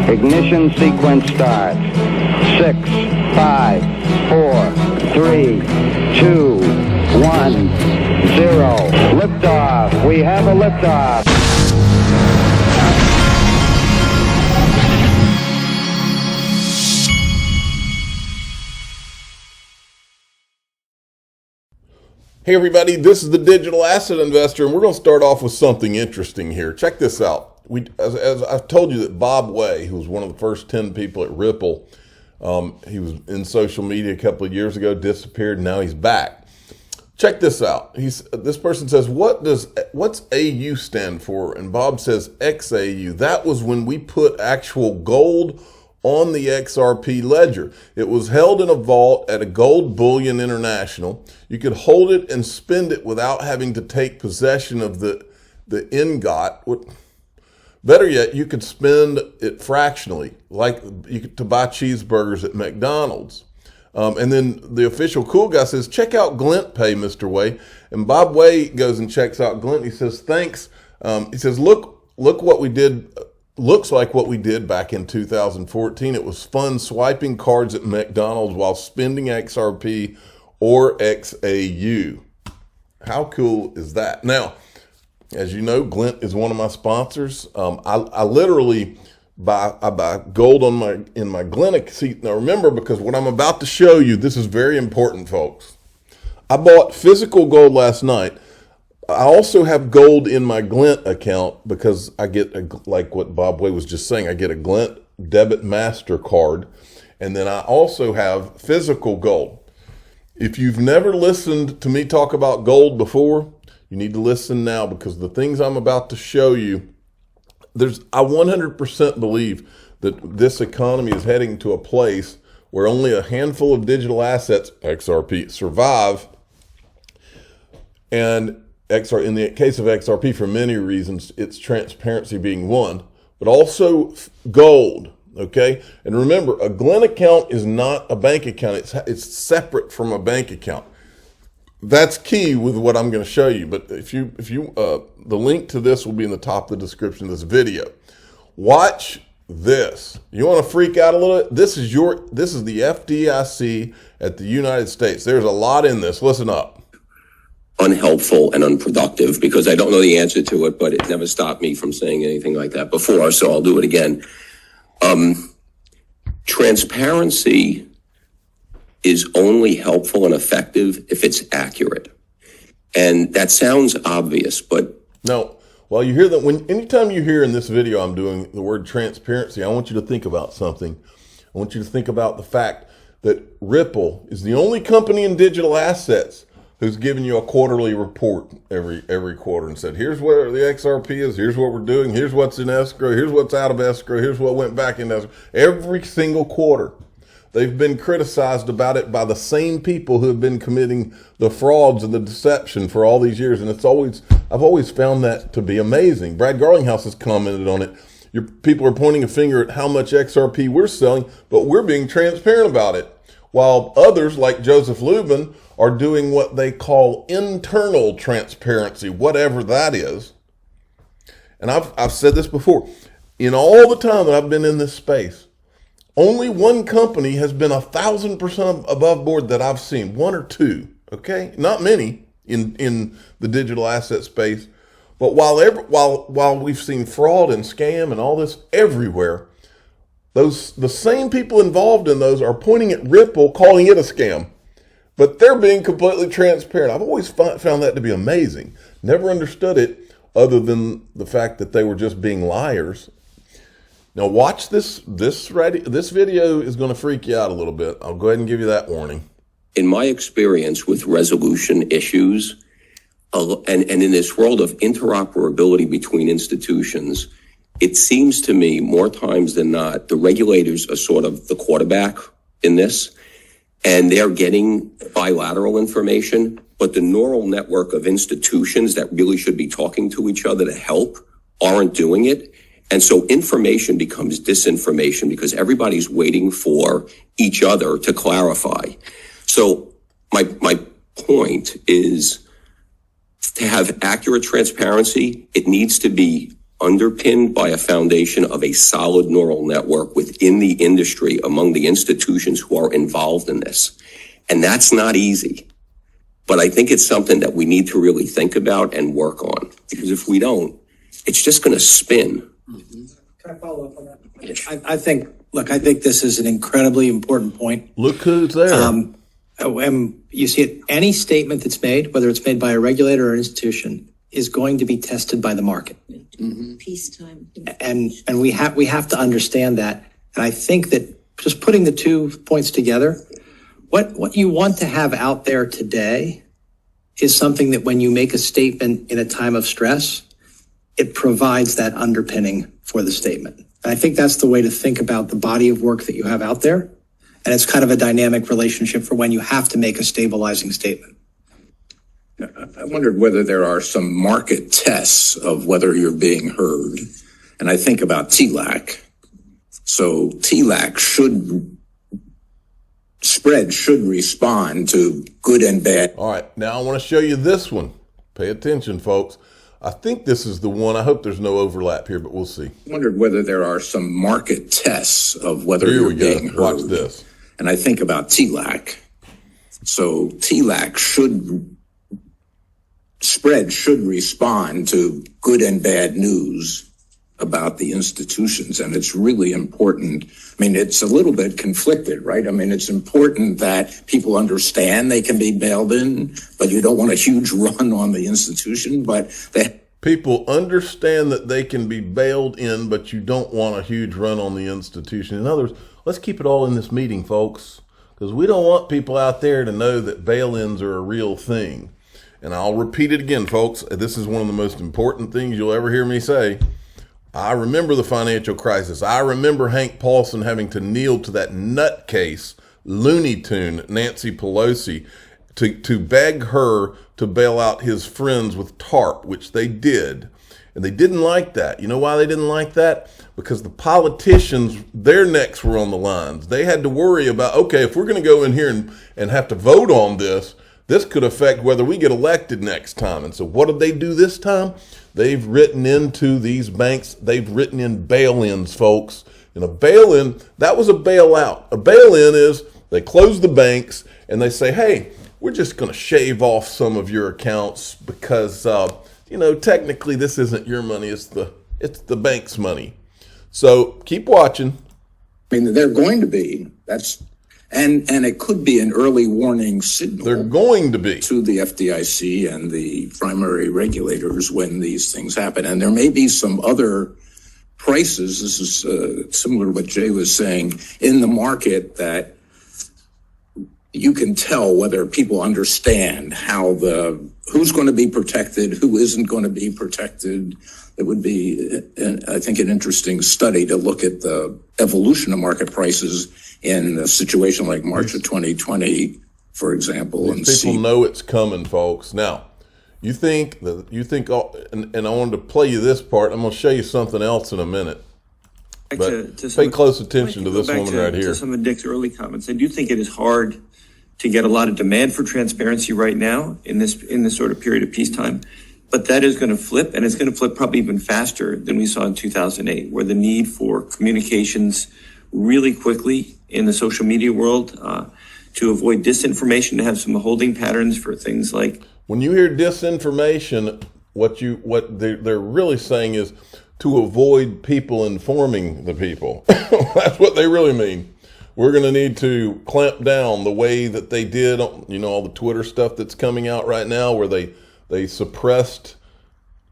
Ignition sequence starts. 6, 5, 4, 3, 2, 1, 0. Liftoff. We have a liftoff. Hey everybody, this is the Digital Asset Investor, and we're going to start off with something interesting here. Check this out. As I've told you that Bob Way, who was one of the first 10 people at Ripple, he was in social media a couple of years ago, disappeared, and now he's back. Check this out. This person says, what's AU stand for? And Bob says XAU. That was when we put actual gold on the XRP ledger. It was held in a vault at a Gold Bullion International. You could hold it and spend it without having to take possession of the ingot. Better yet, you could spend it fractionally, like to buy cheeseburgers at McDonald's. And then the official cool guy says, check out Glint Pay, Mr. Way. And Bob Way goes and checks out Glint. He says, thanks. He says, look what we did. Looks like what we did back in 2014. It was fun swiping cards at McDonald's while spending XRP or XAU. How cool is that? Now, as you know, Glint is one of my sponsors. I literally buy gold in my Glint. See, now remember, because what I'm about to show you, this is very important, folks. I bought physical gold last night. I also have gold in my Glint account because I get, like what Bob Way was just saying, I get a Glint debit MasterCard, and then I also have physical gold. If you've never listened to me talk about gold before, you need to listen now, because the things I'm about to show you, I 100% believe that this economy is heading to a place where only a handful of digital assets, XRP, survive. And in the case of XRP, for many reasons, it's transparency being one, but also gold, okay? And remember, a Glint account is not a bank account. It's separate from a bank account. That's key with what I'm going to show you. But the link to this will be in the top of the description of this video. Watch this. You want to freak out a little bit? This is the FDIC at the United States. There's a lot in this. Listen up. Unhelpful and unproductive, because I don't know the answer to it, but it never stopped me from saying anything like that before, so I'll do it again. Transparency is only helpful and effective if it's accurate. And that sounds obvious, but... No. Well, you hear that anytime you hear in this video I'm doing the word transparency, I want you to think about something. I want you to think about the fact that Ripple is the only company in digital assets who's giving you a quarterly report every quarter and said, here's where the XRP is, here's what we're doing, here's what's in escrow, here's what's out of escrow, here's what went back in escrow. Every single quarter. They've been criticized about it by the same people who have been committing the frauds and the deception for all these years. And I've always found that to be amazing. Brad Garlinghouse has commented on it. People are pointing a finger at how much XRP we're selling, but we're being transparent about it. While others, like Joseph Lubin, are doing what they call internal transparency, whatever that is. And I've said this before. In all the time that I've been in this space, only one company has been 1,000% above board that I've seen, one or two, okay? Not many in the digital asset space. But while we've seen fraud and scam and all this everywhere, the same people involved in those are pointing at Ripple, calling it a scam. But they're being completely transparent. I've always found that to be amazing. Never understood it other than the fact that they were just being liars. Now watch this. This video is going to freak you out a little bit. I'll go ahead and give you that warning. In my experience with resolution issues, and in this world of interoperability between institutions, it seems to me more times than not, the regulators are sort of the quarterback in this, and they're getting bilateral information, but the neural network of institutions that really should be talking to each other to help aren't doing it. And so information becomes disinformation because everybody's waiting for each other to clarify. So my point is to have accurate transparency, it needs to be underpinned by a foundation of a solid neural network within the industry among the institutions who are involved in this. And that's not easy. But I think it's something that we need to really think about and work on, because if we don't, it's just going to spin. Can I follow up on that? I think this is an incredibly important point. Look who's there. You see it, any statement that's made, whether it's made by a regulator or an institution, is going to be tested by the market. Peacetime. And we have to understand that. And I think that just putting the 2 points together, what you want to have out there today is something that when you make a statement in a time of stress, it provides that underpinning for the statement. And I think that's the way to think about the body of work that you have out there. And it's kind of a dynamic relationship for when you have to make a stabilizing statement. I wondered whether there are some market tests of whether you're being heard. And I think about TLAC. So TLAC spread should respond to good and bad. All right, now I want to show you this one. Pay attention, folks. I think this is the one. I hope there's no overlap here, but we'll see. I wondered whether there are some market tests of whether you're being heard. Watch this. And I think about TLAC. So TLAC spread should respond to good and bad news about the institutions. And it's really important. I mean, it's a little bit conflicted, right? I mean, it's important that people understand they can be bailed in, but you don't want a huge run on the institution. But people understand that they can be bailed in, but you don't want a huge run on the institution. In other words, let's keep it all in this meeting, folks, because we don't want people out there to know that bail-ins are a real thing. And I'll repeat it again, folks. This is one of the most important things you'll ever hear me say. I remember the financial crisis. I remember Hank Paulson having to kneel to that nutcase, Looney Tune, Nancy Pelosi, to beg her to bail out his friends with TARP, which they did. And they didn't like that. You know why they didn't like that? Because the politicians, their necks were on the lines. They had to worry about, okay, if we're going to go in here and have to vote on this, this could affect whether we get elected next time. And so what did they do this time? They've written into these banks, they've written in bail-ins, folks. And a bail-in, that was a bailout. A bail-in is they close the banks and they say, hey, we're just going to shave off some of your accounts because, technically this isn't your money. It's the bank's money. So keep watching. I mean, they're going to be. And it could be an early warning signal. They're going to be. To the FDIC and the primary regulators when these things happen. And there may be some other prices. This is similar to what Jay was saying in the market that you can tell whether people understand who's going to be protected, who isn't going to be protected. It would be, I think, an interesting study to look at the evolution of market prices in a situation like March of 2020, for example. These people know it's coming, folks. Now, you think, and I wanted to play you this part. I'm going to show you something else in a minute. But pay close attention to this woman right here. To some of Dick's early comments, I do think it is hard to get a lot of demand for transparency right now in this sort of period of peacetime. But that is going to flip, and it's going to flip probably even faster than we saw in 2008, where the need for communications really quickly in the social media world to avoid disinformation, to have some holding patterns for things like. When you hear disinformation, what they're really saying is to avoid people informing the people. That's what they really mean. We're going to need to clamp down the way that they did, all the Twitter stuff that's coming out right now, where they suppressed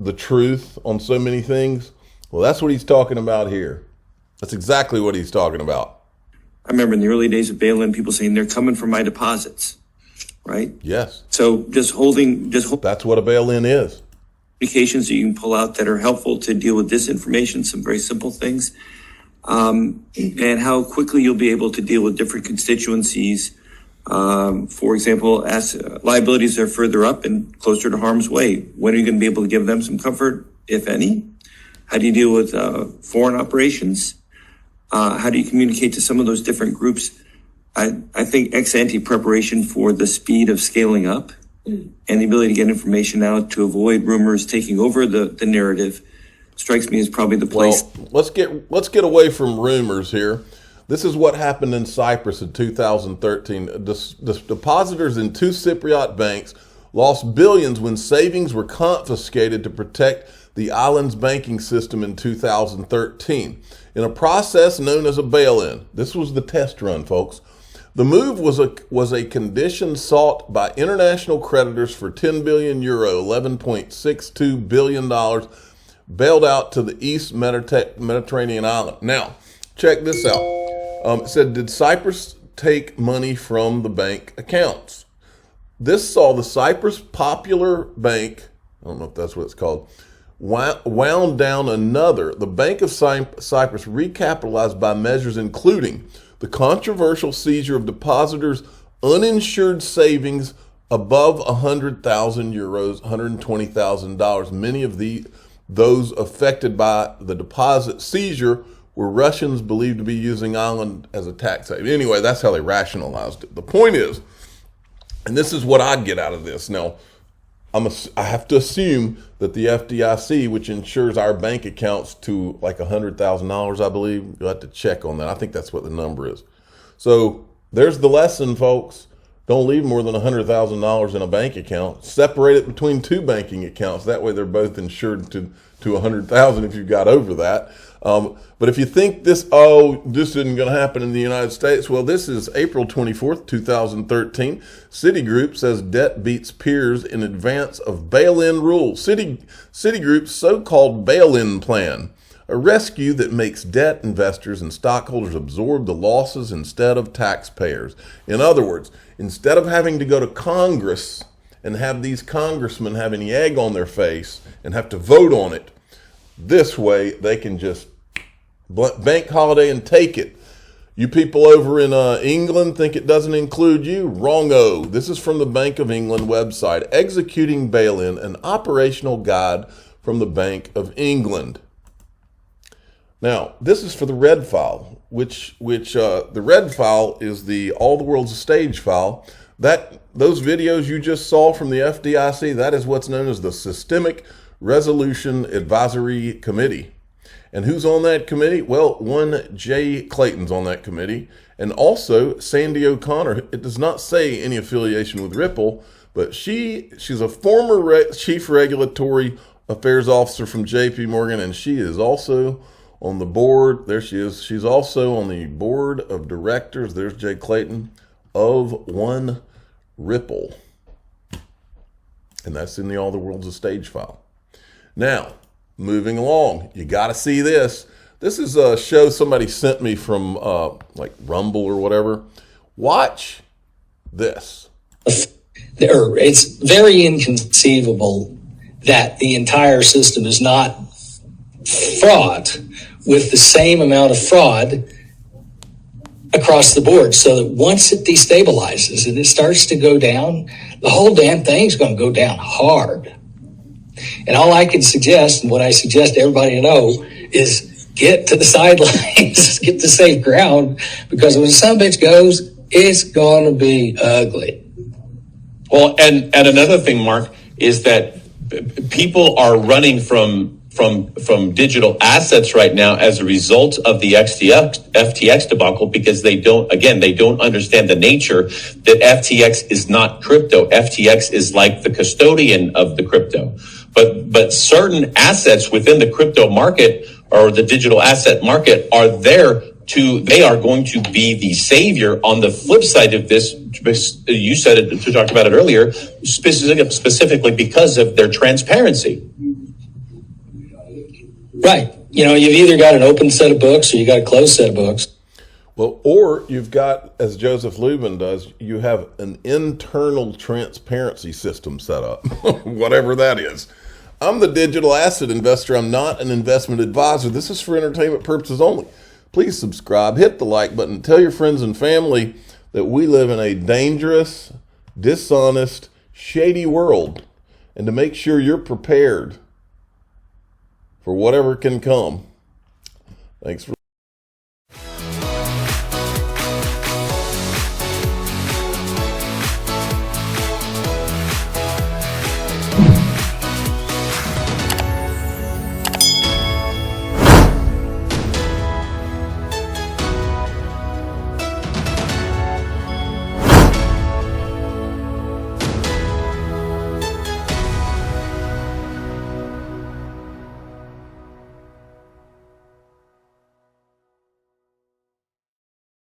the truth on so many things. Well, that's what he's talking about here. That's exactly what he's talking about. I remember in the early days of bail-in, people saying they're coming for my deposits, right? Yes. So that's what a bail-in is. Communications that you can pull out that are helpful to deal with disinformation, some very simple things, and how quickly you'll be able to deal with different constituencies. For example, as liabilities are further up and closer to harm's way, when are you going to be able to give them some comfort, if any? How do you deal with foreign operations? How do you communicate to some of those different groups? I think ex-ante preparation for the speed of scaling up and the ability to get information out to avoid rumors taking over the narrative strikes me as probably the place. Well, let's get away from rumors here. This is what happened in Cyprus in 2013. Depositors in 2 Cypriot banks lost billions when savings were confiscated to protect the island's banking system in 2013 in a process known as a bail-in. This was the test run, folks. The move was a condition sought by international creditors for 10 billion euro, $11.62 billion, bailed out to the East Mediterranean island. Now, check this out. It said, did Cyprus take money from the bank accounts? This saw the Cyprus Popular Bank, I don't know if that's what it's called, wound down another. The Bank of Cyprus recapitalized by measures including the controversial seizure of depositors' uninsured savings above 100,000 euros, $120,000. Many of those affected by the deposit seizure were Russians believed to be using Ireland as a tax haven. Anyway, that's how they rationalized it. The point is, and this is what I'd get out of this. Now, I have to assume that the FDIC, which insures our bank accounts to like $100,000, I believe, you'll have to check on that. I think that's what the number is. So there's the lesson, folks. Don't leave more than $100,000 in a bank account. Separate it between 2 banking accounts. That way they're both insured to $100,000 if you've got over that. But if you think this isn't going to happen in the United States, well, this is April 24th, 2013. Citigroup says debt beats peers in advance of bail-in rules. Citigroup's so-called bail-in plan, a rescue that makes debt investors and stockholders absorb the losses instead of taxpayers. In other words, instead of having to go to Congress and have these congressmen have any egg on their face and have to vote on it, this way they can just bank holiday and take it. You people over in England think it doesn't include you? Wrong-o. This is from the Bank of England website, Executing Bail-in, an operational guide from the Bank of England. Now, this is for the red file, which the red file is the All the World's a Stage file. Those videos you just saw from the FDIC, that is what's known as the Systemic Resolution Advisory Committee. And who's on that committee? Well, one Jay Clayton's on that committee, and also Sandy O'Connor. It does not say any affiliation with Ripple, but she's a former chief regulatory affairs officer from JP Morgan, and she is also on the board. There she is. She's also on the board of directors. There's Jay Clayton of One Ripple, and that's in the All the World's a Stage file. Now, moving along, you got to see this. This is a show somebody sent me from like Rumble or whatever. Watch this. It's very inconceivable that the entire system is not fraught with the same amount of fraud across the board, so that once it destabilizes and it starts to go down, the whole damn thing's going to go down hard. And all I can suggest, and what I suggest everybody to know, is get to the sidelines, get to safe ground, because when some bitch goes, it's going to be ugly. Well, and another thing, Mark, is that people are running from digital assets right now as a result of the FTX debacle, because they don't understand the nature that FTX is not crypto. FTX is like the custodian of the crypto. But certain assets within the crypto market or the digital asset market are they are going to be the savior on the flip side of this. You said it, you talked about it earlier, specifically because of their transparency. Right. You've either got an open set of books or you got a closed set of books. Well, or you've got, as Joseph Lubin does, you have an internal transparency system set up, whatever that is. I'm the digital asset investor. I'm not an investment advisor. This is for entertainment purposes only. Please subscribe, hit the like button, tell your friends and family that we live in a dangerous, dishonest, shady world, and to make sure you're prepared for whatever can come. Thanks for